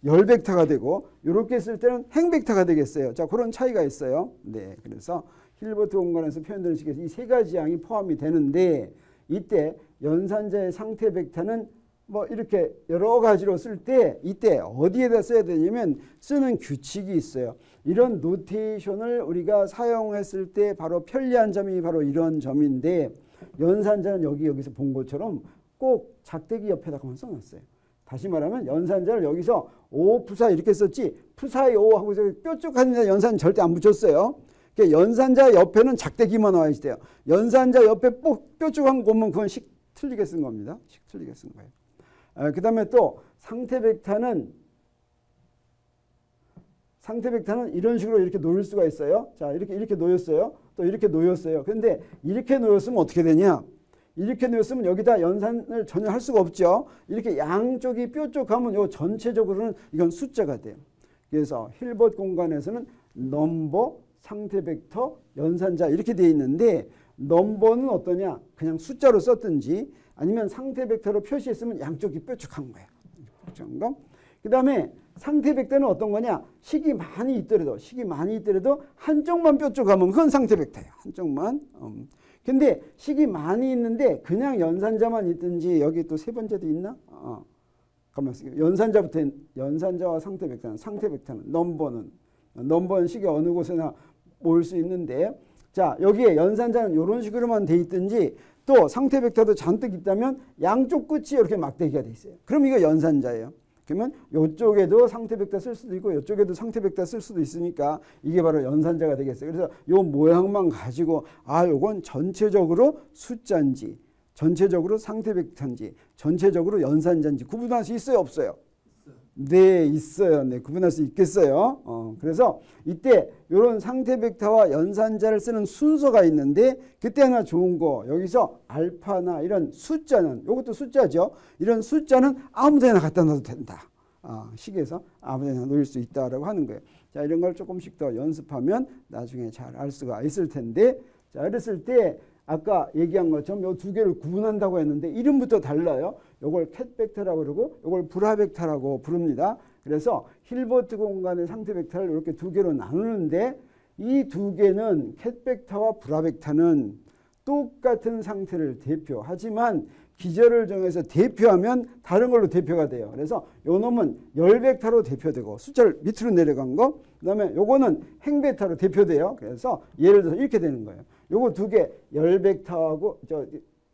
열 벡터가 되고 이렇게 쓸 때는 행 벡터가 되겠어요. 자, 그런 차이가 있어요. 네, 그래서 힐버트 공간에서 표현되는 식에서 이 세 가지 양이 포함이 되는데 이때 연산자의 상태 벡터는 뭐 이렇게 여러 가지로 쓸 때 이때 어디에다 써야 되냐면 쓰는 규칙이 있어요. 이런 노테이션을 우리가 사용했을 때 바로 편리한 점이 바로 이런 점인데 연산자는 여기서 본 것처럼 꼭 작대기 옆에다가만 써놨어요. 다시 말하면 연산자를 여기서 오 푸사 이렇게 썼지 푸사의 오 하고 뾰족한 연산 절대 안 붙였어요. 그러니까 연산자 옆에는 작대기만 나와야지 돼요. 연산자 옆에 뾰족한 곳만 그건 식 틀리게 쓴 겁니다. 식 틀리게 쓴 거예요. 그 다음에 또 상태 벡터는 이런 식으로 이렇게 놓일 수가 있어요. 자, 이렇게 놓였어요. 또 이렇게 놓였어요. 그런데 이렇게 놓였으면 어떻게 되냐? 이렇게 놓였으면 여기다 연산을 전혀 할 수가 없죠. 이렇게 양쪽이 뾰족하면 요 전체적으로는 이건 숫자가 돼요. 그래서 힐버트 공간에서는 넘버, 상태 벡터, 연산자 이렇게 되어 있는데 넘버는 어떠냐? 그냥 숫자로 썼든지 아니면 상태 벡터로 표시했으면 양쪽이 뾰족한 거예요. 뾰족한 거. 그 다음에 상태 벡터는 어떤 거냐? 식이 많이 있더라도 한쪽만 뾰족하면 그건 상태 벡터예요. 한쪽만. 근데 식이 많이 있는데 그냥 연산자만 있든지 여기 또 세 번째도 있나? 연산자와 상태 벡터는 넘버는 식이 어느 곳에나 모일 수 있는데 자, 여기에 연산자는 이런 식으로만 돼 있든지 또 상태 벡터도 잔뜩 있다면 양쪽 끝이 이렇게 막대기가 돼 있어요. 그럼 이거 연산자예요. 그러면 이쪽에도 상태 벡터 쓸 수도 있고 이쪽에도 상태 벡터 쓸 수도 있으니까 이게 바로 연산자가 되겠어요. 그래서 이 모양만 가지고 요건 전체적으로 숫자인지 전체적으로 상태 벡터인지 전체적으로 연산자인지 구분할 수 있어요, 없어요? 네, 있어요. 네, 구분할 수 있겠어요. 그래서 이때 이런 상태 벡터와 연산자를 쓰는 순서가 있는데 그때 하나 좋은 거 여기서 알파나 이런 숫자는 이것도 숫자죠. 이런 숫자는 아무데나 갖다 놔도 된다. 식에서 아무데나 놓을 수 있다라고 하는 거예요. 자, 이런 걸 조금씩 더 연습하면 나중에 잘 알 수가 있을 텐데 자, 이랬을 때 아까 얘기한 것처럼 이 두 개를 구분한다고 했는데 이름부터 달라요. 이걸 캣 벡터라고 그러고 이걸 브라 벡터라고 부릅니다. 그래서 힐버트 공간의 상태 벡터를 이렇게 두 개로 나누는데 이 두 개는 캣 벡터와 브라 벡터는 똑같은 상태를 대표하지만 기절을 정해서 대표하면 다른 걸로 대표가 돼요. 그래서 요 놈은 열 벡터로 대표되고 숫자를 밑으로 내려간 거 그다음에 요거는 행 벡터로 대표돼요. 그래서 예를 들어서 이렇게 되는 거예요. 요거 두 개 열 벡터하고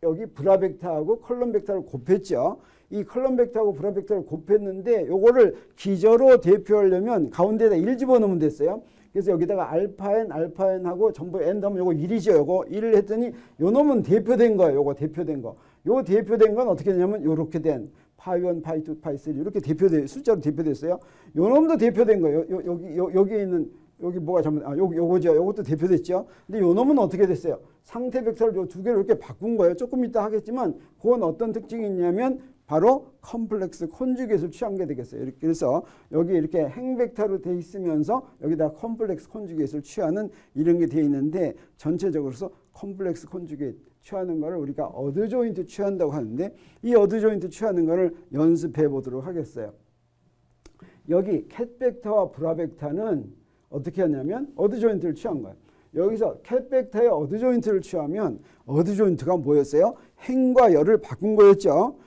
여기 브라 벡터하고 컬럼 벡터를 곱했죠. 이 컬럼 벡터하고 브라 벡터를 곱했는데 요거를 기저로 대표하려면 가운데에다 1 집어넣으면 됐어요. 그래서 여기다가 알파n하고 전부 n 넣으면 요거 1이죠. 요거 1을 했더니 요 놈은 대표된 거예요. 요거 대표된 거. 요 대표된 건 어떻게 되냐면 요렇게 된 파이1, 파이2, 파이3 이렇게 숫자로 대표됐어요. 요 놈도 대표된 거예요. 여기 있는 여기 뭐가 요거죠. 요것도 대표됐죠. 근데 요 놈은 어떻게 됐어요? 상태 벡터를 요 두 개를 이렇게 바꾼 거예요. 조금 이따 하겠지만 그건 어떤 특징이 있냐면 바로 컴플렉스 콘주게이트를 취한 게 되겠어요. 그래서 여기 이렇게 행벡터로 돼 있으면서 여기다 컴플렉스 콘주게이트를 취하는 이런 게 되어 있는데 전체적으로서 컴플렉스 콘주게이트 취하는 거를 우리가 어드 조인트 취한다고 하는데 이 어드 조인트 취하는 거를 연습해 보도록 하겠어요. 여기 캣 벡터와 브라 벡터는 어떻게 하냐면 어드 조인트를 취한 거예요. 여기서 캣 벡터의 어드 조인트를 취하면 어드 조인트가 뭐였어요? 행과 열을 바꾼 거였죠.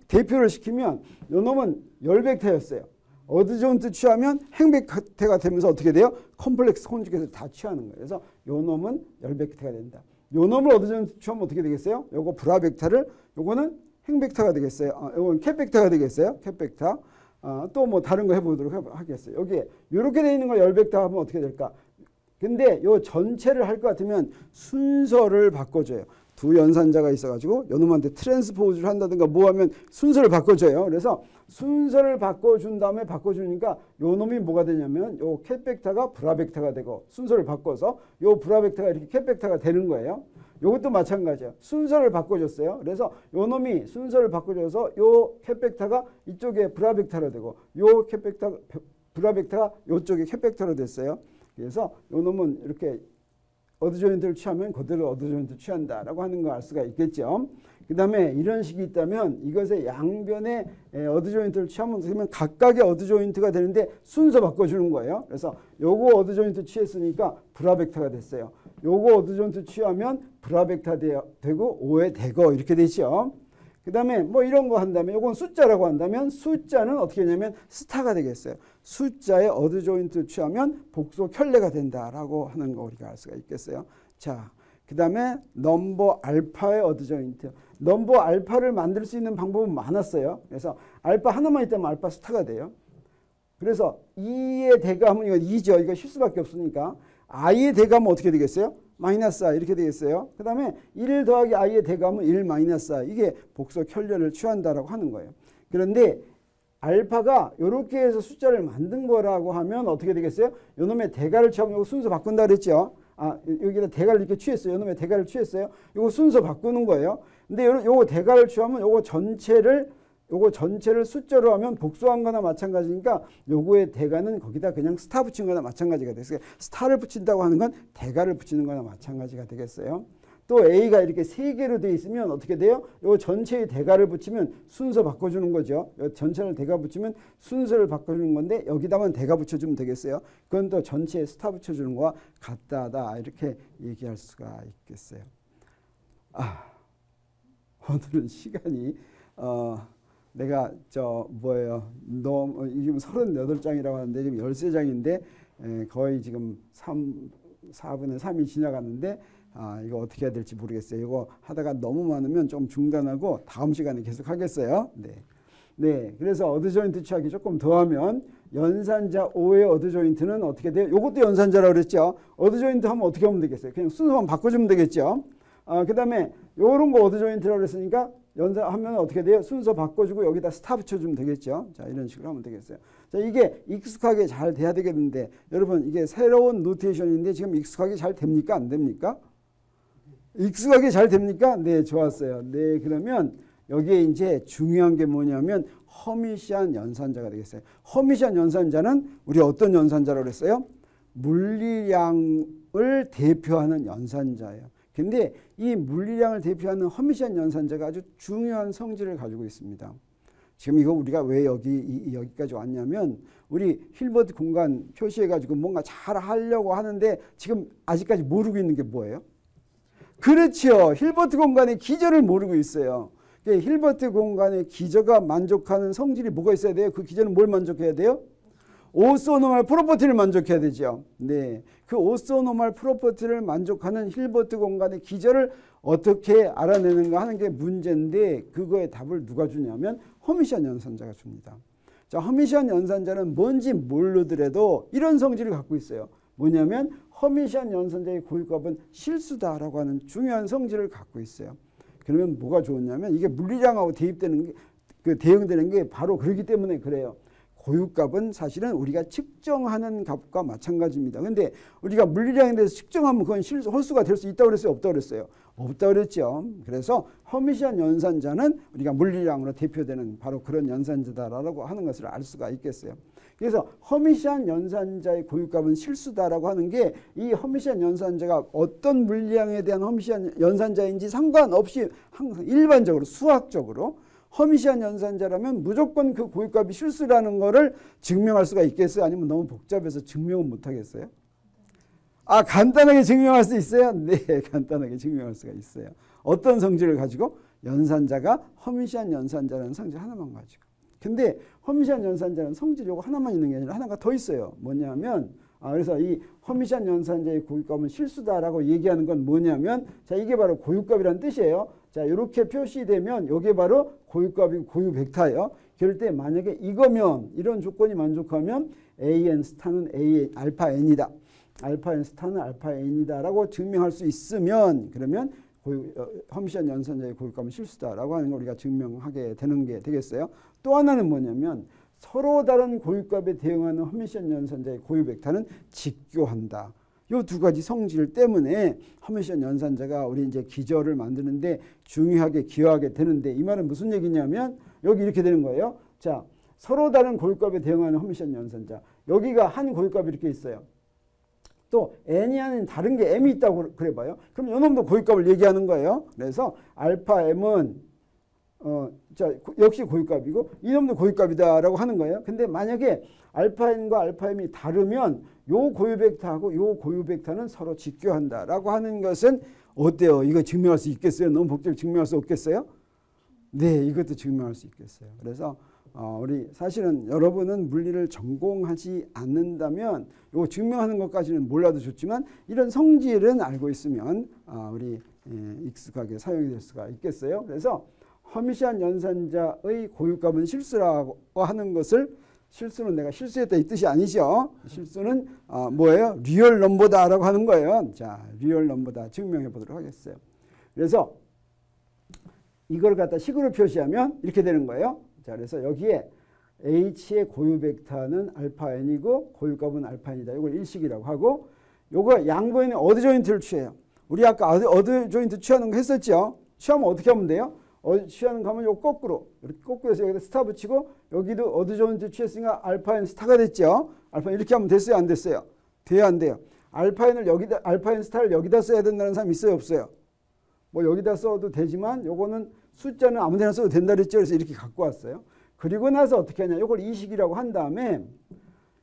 대표를 시키면 요 놈은 열 벡터였어요. 어드 조인트 취하면 행 벡터가 되면서 어떻게 돼요? 컴플렉스 콘주게이트를 다 취하는 거예요. 그래서 요 놈은 열 벡터가 된다. 요 놈을 어드 조인트 취하면 어떻게 되겠어요? 요거 브라 벡터를 요거는 행 벡터가 되겠어요. 요건 캣 벡터가 되겠어요. 캣 벡터. 또 뭐 다른 거 해보도록 하겠어요. 여기에 이렇게 되어 있는 거 열 벡터 하면 어떻게 될까? 근데 요 전체를 할 것 같으면 순서를 바꿔줘요. 두 연산자가 있어가지고 요놈한테 트랜스포즈를 한다든가 뭐 하면 순서를 바꿔줘요. 그래서 순서를 바꿔준 다음에 바꿔주니까 요 놈이 뭐가 되냐면 요 캣 벡터가 브라 벡터가 되고 순서를 바꿔서 요 브라 벡터가 이렇게 캣 벡터가 되는 거예요. 요것도 마찬가지예요. 순서를 바꿔줬어요. 그래서 요 놈이 순서를 바꿔줘서 요 캣 벡터가 이쪽에 브라 벡터로 되고 요 캣 벡터 브라 벡터가 요쪽에 캣 벡터로 됐어요. 그래서 요 놈은 이렇게 어드 조인트를 취하면 그대로 어드 조인트 취한다라고 하는 거 알 수가 있겠죠. 그 다음에 이런 식이 있다면 이것의 양변에 어드 조인트를 취하면 그러면 각각의 어드 조인트가 되는데 순서 바꿔주는 거예요. 그래서 요거 어드 조인트 취했으니까 브라 벡터가 됐어요. 요거 어드 조인트 취하면 브라 벡터 되고 5의 대거 이렇게 되죠. 그 다음에 뭐 이런 거 한다면 요건 숫자라고 한다면 숫자는 어떻게 하냐면 스타가 되겠어요. 숫자의 어드 조인트 취하면 복소 켤레가 된다라고 하는 거 우리가 알 수가 있겠어요. 자, 그 다음에 넘버 알파의 어드 조인트. 넘버 알파를 만들 수 있는 방법은 많았어요. 그래서 알파 하나만 있다면 알파 스타가 돼요. 그래서 2의 대가하면 이거 2죠. 이거 실수밖에 없으니까. i의 대가하면 어떻게 되겠어요? 마이너스 i 이렇게 되겠어요. 그 다음에 1 더하기 i의 대가하면 1 마이너스 i. 이게 복소 켤레를 취한다라고 하는 거예요. 그런데 알파가 이렇게 해서 숫자를 만든 거라고 하면 어떻게 되겠어요? 요놈의 대가를 취하면 이거 순서 바꾼다 그랬죠. 여기다 대가를 이렇게 취했어요. 요놈의 대가를 취했어요. 이거 순서 바꾸는 거예요. 근데 요거 대가를 취하면 요거 전체를 숫자로 하면 복수한 거나 마찬가지니까 요거의 대가는 거기다 그냥 스타 붙인 거나 마찬가지가 됐어요. 스타를 붙인다고 하는 건 대가를 붙이는 거나 마찬가지가 되겠어요. 또 A가 이렇게 3개로 되어 있으면 어떻게 돼요? 요 전체의 대가를 붙이면 순서 바꿔주는 거죠. 요 전체를 대가 붙이면 순서를 바꿔주는 건데 여기다만 대가 붙여주면 되겠어요. 그건 또 전체에 스타 붙여주는 거와 같다다 이렇게 얘기할 수가 있겠어요. 오늘은 시간이 내가 지금 38장이라고 하는데 지금 13장인데 거의 지금 4분의 3이 지나갔는데 이거 어떻게 해야 될지 모르겠어요. 이거 하다가 너무 많으면 좀 중단하고 다음 시간에 계속 하겠어요. 네. 그래서 어드 조인트 취하기 조금 더 하면 연산자 5의 어드 조인트는 어떻게 돼요? 이것도 연산자라고 그랬죠. 어드 조인트 하면 어떻게 하면 되겠어요? 그냥 순서만 바꿔주면 되겠죠. 그 다음에 요런 거 어드 조인트라고 그랬으니까 연산하면 어떻게 돼요? 순서 바꿔주고 여기다 스타 붙여주면 되겠죠. 자, 이런 식으로 하면 되겠어요. 자, 이게 익숙하게 잘 돼야 되겠는데 여러분 이게 새로운 노테이션인데 지금 익숙하게 잘 됩니까? 안 됩니까? 익숙하게 잘 됩니까? 네, 좋았어요. 네, 그러면 여기에 이제 중요한 게 뭐냐면 허미시안 연산자가 되겠어요. 허미시안 연산자는 우리 어떤 연산자라고 그랬어요? 물리량을 대표하는 연산자예요. 근데 이 물리량을 대표하는 허미시안 연산자가 아주 중요한 성질을 가지고 있습니다. 지금 이거 우리가 왜 여기까지 왔냐면 우리 힐버트 공간 표시해가지고 뭔가 잘 하려고 하는데 지금 아직까지 모르고 있는 게 뭐예요? 그렇죠. 힐버트 공간의 기저를 모르고 있어요. 힐버트 공간의 기저가 만족하는 성질이 뭐가 있어야 돼요? 그 기저는 뭘 만족해야 돼요? 오소노멀 프로퍼티를 만족해야 되죠. 네, 그 오소노멀 프로퍼티를 만족하는 힐버트 공간의 기저를 어떻게 알아내는가 하는 게 문제인데 그거의 답을 누가 주냐면 허미시안 연산자가 줍니다. 자, 허미시안 연산자는 뭔지 모르더라도 이런 성질을 갖고 있어요. 뭐냐면 허미시안 연산자의 고유값은 실수다라고 하는 중요한 성질을 갖고 있어요. 그러면 뭐가 좋냐면 이게 물리량하고 대입되는 게 대응되는 게 바로 그렇기 때문에 그래요. 고유값은 사실은 우리가 측정하는 값과 마찬가지입니다. 근데 우리가 물리량에 대해서 측정하면 그건 홀수가 될 수 있다고 그랬어요? 없다고 그랬어요? 없다고 그랬죠. 그래서 허미시안 연산자는 우리가 물리량으로 대표되는 바로 그런 연산자다라고 하는 것을 알 수가 있겠어요. 그래서 허미시안 연산자의 고유값은 실수다라고 하는 게 이 허미시안 연산자가 어떤 물리량에 대한 허미시안 연산자인지 상관없이 항상 일반적으로 수학적으로 허미시안 연산자라면 무조건 그 고유값이 실수라는 거를 증명할 수가 있겠어요? 아니면 너무 복잡해서 증명은 못하겠어요? 아, 간단하게 증명할 수 있어요? 네, 간단하게 증명할 수가 있어요. 어떤 성질을 가지고? 연산자가 허미시안 연산자라는 성질 하나만 가지고. 근데 허미시안 연산자는 성질 요거 하나만 있는 게 아니라 하나가 더 있어요. 뭐냐면 그래서 이 허미시안 연산자의 고유값은 실수다라고 얘기하는 건 뭐냐면 자, 이게 바로 고유값이라는 뜻이에요. 자, 이렇게 표시되면 이게 바로 고유값이고 고유 벡터예요. 그럴 때 만약에 이거면 이런 조건이 만족하면 AN 스타는 A 알파 N이다. 알파 N 스타는 알파 N이다라고 증명할 수 있으면 그러면 허미시안 연산자의 고유값은 실수다라고 하는 걸 우리가 증명하게 되는 게 되겠어요. 또 하나는 뭐냐면 서로 다른 고유값에 대응하는 허미시안 연산자의 고유 벡터는 직교한다. 이 두 가지 성질 때문에 허미시안 연산자가 우리 이제 기저를 만드는데 중요하게 기여하게 되는데 이 말은 무슨 얘기냐면 여기 이렇게 되는 거예요. 자, 서로 다른 고유값에 대응하는 허미시안 연산자. 여기가 한 고유값이 이렇게 있어요. 또 n이 아닌 다른 게 m이 있다고 그래봐요. 그럼 이놈도 고유값을 얘기하는 거예요. 그래서 알파 m은 자, 역시 고유값이고 이놈도 고유값이다라고 하는 거예요. 근데 만약에 알파 n과 알파 m이 다르면 요 고유 벡터하고 요 고유 벡터는 서로 직교한다라고 하는 것은 어때요? 이거 증명할 수 있겠어요? 너무 복잡해 증명할 수 없겠어요? 네, 이것도 증명할 수 있겠어요. 그래서 우리 사실은 여러분은 물리를 전공하지 않는다면 이거 증명하는 것까지는 몰라도 좋지만 이런 성질은 알고 있으면 우리 익숙하게 사용이 될 수가 있겠어요. 그래서 허미시안 연산자의 고유값은 실수라고 하는 것을 실수는 내가 실수했다 이 뜻이 아니죠. 실수는 뭐예요? 리얼 넘버다라고 하는 거예요. 자, 리얼 넘버다 증명해 보도록 하겠어요. 그래서 이걸 갖다 식으로 표시하면 이렇게 되는 거예요. 자, 그래서 여기에 H의 고유 벡터는 알파 n이고 고유값은 알파 n이다. 이걸 일식이라고 하고 요거 양보에는 어드 조인트를 취해요. 우리 아까 어드 조인트 취하는 거 했었죠. 취하면 어떻게 하면 돼요? 취하는 거 하면 요 거꾸로 이렇게 거꾸로 해서 여기다 스타 붙이고 여기도 어드 조인트 취했으니까 알파 n 스타가 됐죠. 알파 n 이렇게 하면 됐어요? 안 됐어요? 돼요? 안 돼요? 알파 n을 여기다 알파 n 스타를 여기다 써야 된다는 사람 있어요? 없어요? 뭐 여기다 써도 되지만 요거는 숫자는 아무 데나 써도 된다 그랬죠. 그래서 이렇게 갖고 왔어요. 그리고 나서 어떻게 하냐. 요걸 이식이라고 한 다음에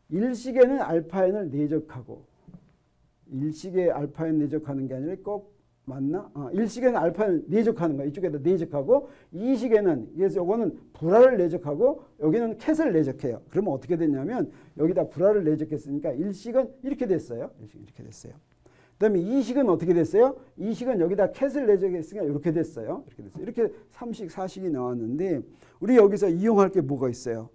일식에는 알파 n을 내적하고 일식에 알파 n 내적하는 게 아니라 꼭 맞나? 일식에는 알파 n을 내적하는 거야. 이쪽에다 내적하고 이식에는 그래서 요거는 불화를 내적하고 여기는 캣을 내적해요. 그러면 어떻게 됐냐면 여기다 불화를 내적했으니까 일식은 이렇게 됐어요. 일식은 이렇게 됐어요. 그 다음에 이식은 어떻게 됐어요? 이식은 여기다 캣을 내적했으니까 이렇게 됐어요. 이렇게 됐어요. 이렇게 3식, 4식이 나왔는데 우리 여기서 이용할 게 뭐가 있어요?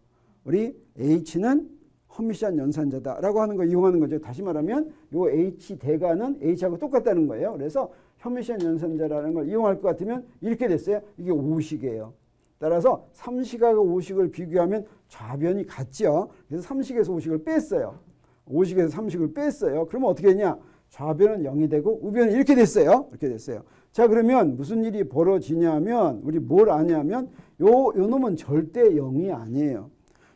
우리 H는 허미시안 연산자다라고 하는 거 이용하는 거죠. 다시 말하면 요 H 대가는 H하고 똑같다는 거예요. 그래서 허미시안 연산자라는 걸 이용할 것 같으면 이렇게 됐어요. 이게 5식이에요. 따라서 3식하고 5식을 비교하면 좌변이 같죠. 그래서 3식에서 5식을 뺐어요. 5식에서 3식을 뺐어요. 그러면 어떻게 했냐? 좌변은 0이 되고 우변은 이렇게 됐어요. 이렇게 됐어요. 자, 그러면 무슨 일이 벌어지냐면 우리 뭘 아냐면 요 놈은 절대 0이 아니에요.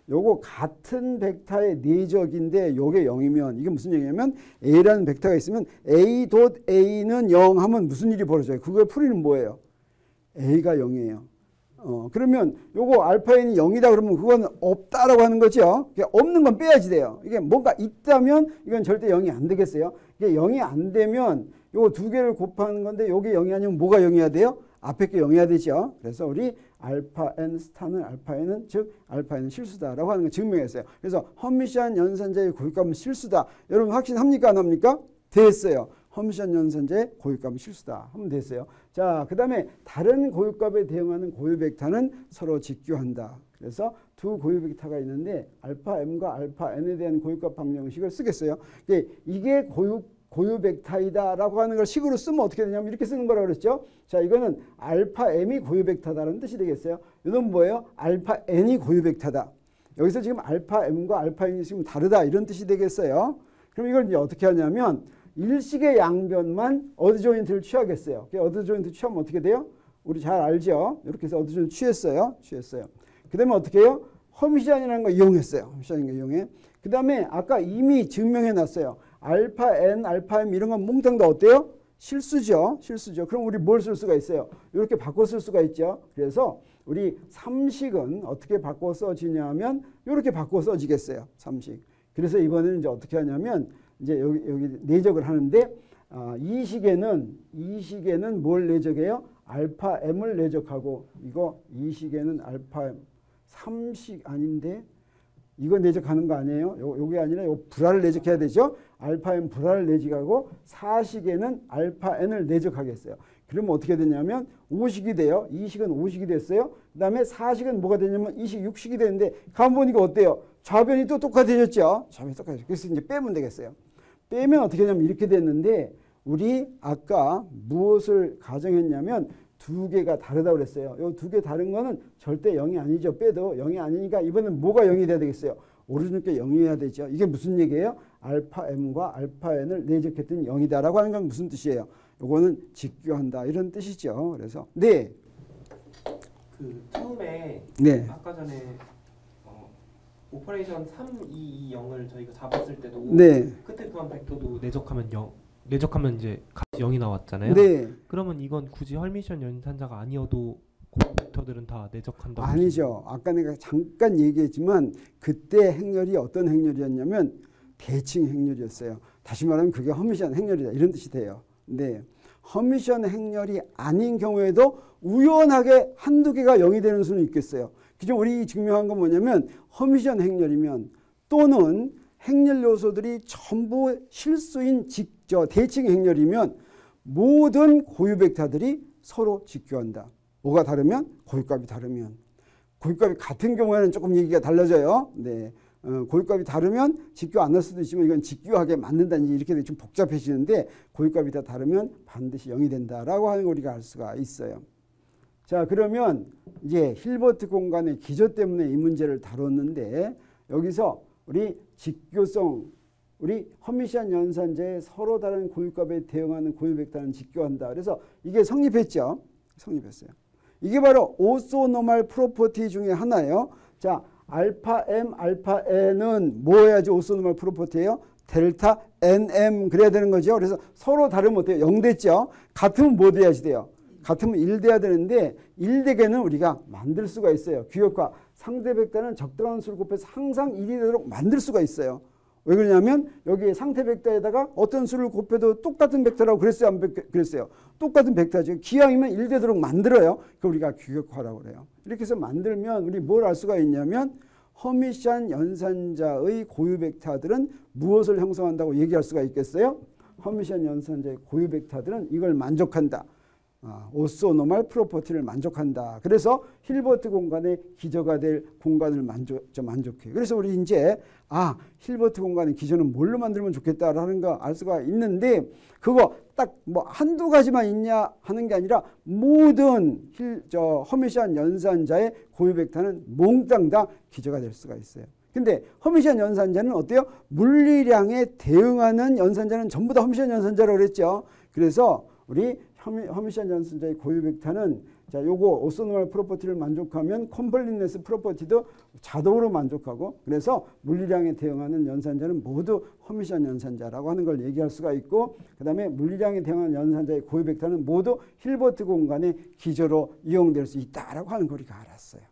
요거 같은 벡터의 내적인데 요게 0이면 이게 무슨 얘기냐면 A라는 벡터가 있으면 A.A는 0 하면 무슨 일이 벌어져요? 그걸 풀이는 뭐예요? A가 0이에요. 그러면 요거 알파 n이 0이다 그러면 그건 없다라고 하는 거죠. 없는 건 빼야지 돼요. 이게 뭔가 있다면 이건 절대 0이 안 되겠어요. 이게 0이 안 되면 요 두 개를 곱하는 건데 요게 0이 아니면 뭐가 0이어야 돼요? 앞에 게 0이어야 되죠. 그래서 우리 알파 n 스타는 알파 n은 즉 알파 n은 실수다라고 하는 걸 증명했어요. 그래서 허미시안 연산자의 고유값은 실수다. 여러분 확신합니까? 안 합니까? 됐어요. 허미시안 연산자의 고유값은 실수다 하면 됐어요. 자, 그 다음에 다른 고유값에 대응하는 고유 벡터는 서로 직교한다. 그래서 두 고유 벡터가 있는데 알파 m과 알파 n에 대한 고유값 방정식을 쓰겠어요. 이게 고유 벡터이다라고 하는 걸 식으로 쓰면 어떻게 되냐면 이렇게 쓰는 거라고 그랬죠. 자, 이거는 알파 m이 고유 벡터다라는 뜻이 되겠어요. 이건 뭐예요? 알파 n이 고유 벡터다. 여기서 지금 알파 m과 알파 n이 지금 다르다 이런 뜻이 되겠어요. 그럼 이걸 이제 어떻게 하냐면 일식의 양변만 어드 조인트를 취하겠어요. 어드 조인트 취하면 어떻게 돼요? 우리 잘 알죠? 이렇게 해서 어드 조인트 취했어요. 그 다음에 어떻게 해요? 허미시안이라는 거 이용했어요. 허미시안이라는 거 이용해. 그 다음에 아까 이미 증명해 놨어요. 알파 n, 알파 m 이런 건 몽땅 다 어때요? 실수죠. 그럼 우리 뭘 쓸 수가 있어요? 이렇게 바꿔 쓸 수가 있죠. 그래서 우리 삼식은 어떻게 바꿔 써지냐면 이렇게 바꿔 써지겠어요. 삼식. 그래서 이번에는 이제 어떻게 하냐면 이제 여기 내적을 하는데 이 식에는 뭘 내적해요? 알파 m을 내적하고 이 식에는 알파 m 3식 아닌데 이거 내적하는 거 아니에요? 요게 아니라 요 불화를 내적해야 되죠. 알파 m 불화를 내적하고 4식에는 알파 n을 내적하겠어요. 그러면 어떻게 되냐면 5식이 돼요. 2식은 5식이 됐어요. 그 다음에 4식은 뭐가 되냐면 2식 6식이 되는데 가만 보니까 어때요? 좌변이 또 똑같아졌죠. 좌변이 똑같아졌죠. 그래서 이제 빼면 되겠어요. 빼면 어떻게 되냐면 이렇게 됐는데 우리 아까 무엇을 가정했냐면 두 개가 다르다고 그랬어요. 이 두 개 다른 거는 절대 0이 아니죠. 빼도 0이 아니니까 이번엔 뭐가 0이 돼야 되겠어요? 오른쪽에 0이어야 되죠. 이게 무슨 얘기예요? 알파 m과 알파 n을 내적했더니 0이다라고 하는 건 무슨 뜻이에요? 요거는 직교한다 이런 뜻이죠. 그래서 네. 그 처음에 네. 아까 전에 오퍼레이션 3220을 저희가 잡았을 때도 네. 끝에 구한 벡터도 내적하면 이제 값이 0이 나왔잖아요. 네. 그러면 이건 굳이 헐미션 연산자가 아니어도 그 벡터들은 다 내적한다고? 아니죠. 아까 내가 잠깐 얘기했지만 그때 행렬이 어떤 행렬이었냐면 대칭 행렬이었어요. 다시 말하면 그게 허미션 행렬이다 이런 뜻이 돼요. 근데 허미션 행렬이 아닌 경우에도 우연하게 한두 개가 0이 되는 수는 있겠어요. 그죠? 우리 증명한 건 뭐냐면 허미션 행렬이면 또는 행렬 요소들이 전부 실수인 대칭 행렬이면 모든 고유 벡터들이 서로 직교한다. 뭐가 다르면? 고유값이 다르면. 고유값이 같은 경우에는 조금 얘기가 달라져요. 네. 고유값이 다르면 직교 안 할 수도 있지만 이건 직교하게 만든다는 이렇게 좀 복잡해지는데 고유값이 다 다르면 반드시 0이 된다라고 하는 걸 우리가 알 수가 있어요. 자, 그러면 이제 힐버트 공간의 기저 때문에 이 문제를 다뤘는데 여기서 우리 직교성, 우리 허미시안 연산자의 서로 다른 고유값에 대응하는 고유 벡터는 직교한다. 그래서 이게 성립했죠. 성립했어요. 이게 바로 오소노멀 프로퍼티 중에 하나예요. 자, 알파 m, 알파 n은 뭐 해야지 오소노멀 프로퍼티예요? 델타 nm 그래야 되는 거죠. 그래서 서로 다르면 어때요? 0 됐죠. 같으면 뭐 돼야지 돼요? 같으면 1 돼야 되는데 1되게는 우리가 만들 수가 있어요. 규격화. 상대 벡터는 적당한 수를 곱해서 항상 1이 되도록 만들 수가 있어요. 왜 그러냐면 여기 상태 벡터에다가 어떤 수를 곱해도 똑같은 벡터라고 그랬어요? 안 그랬어요? 똑같은 벡터죠. 기왕이면 1 되도록 만들어요. 그걸 우리가 규격화라고 그래요. 이렇게 해서 만들면 우리 뭘 알 수가 있냐면 허미시안 연산자의 고유 벡터들은 무엇을 형성한다고 얘기할 수가 있겠어요? 허미시안 연산자의 고유 벡터들은 이걸 만족한다. 오소노멀 프로퍼티를 만족한다. 그래서 힐버트 공간의 기저가 될 공간을 만족해. 그래서 우리 이제 힐버트 공간의 기저는 뭘로 만들면 좋겠다라는 거 알 수가 있는데 그거 딱 뭐 한두 가지만 있냐 하는 게 아니라 모든 허미시안 연산자의 고유 벡터는 몽땅 다 기저가 될 수가 있어요. 근데 허미시안 연산자는 어때요? 물리량에 대응하는 연산자는 전부 다 허미시안 연산자라고 그랬죠. 그래서 우리 허미시안 연산자의 고유 벡터는 자, 요거 오소노멀 프로퍼티를 만족하면 컴플리트네스 프로퍼티도 자동으로 만족하고 그래서 물리량에 대응하는 연산자는 모두 허미시안 연산자라고 하는 걸 얘기할 수가 있고 그다음에 물리량에 대응하는 연산자의 고유 벡터는 모두 힐버트 공간의 기저로 이용될 수 있다라고 하는 걸 우리가 알았어요.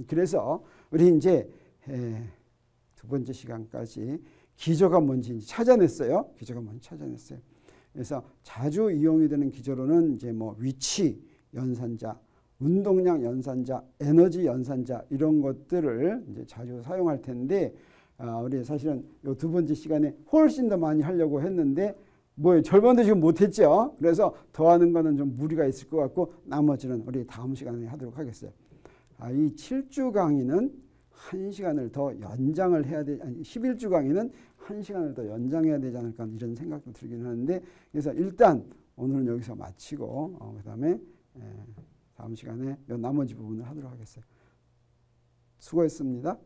그래서 우리 이제 두 번째 시간까지 기저가 뭔지 찾아냈어요. 기저가 뭔지 찾아냈어요. 그래서 자주 이용이 되는 기저로는 이제 뭐 위치 연산자, 운동량 연산자, 에너지 연산자 이런 것들을 이제 자주 사용할 텐데 우리 사실은 이 두 번째 시간에 훨씬 더 많이 하려고 했는데 뭐 절반도 지금 못했죠. 그래서 더 하는 거는 좀 무리가 있을 것 같고 나머지는 우리 다음 시간에 하도록 하겠어요. 이 7주 강의는 1시간을 더 연장을 해야 돼. 11주 강의는 1시간을 더 연장해야 되지 않을까 이런 생각도 들긴 하는데 그래서 일단 오늘은 여기서 마치고 그다음에 다음 시간에 나머지 부분을 하도록 하겠어요. 수고했습니다.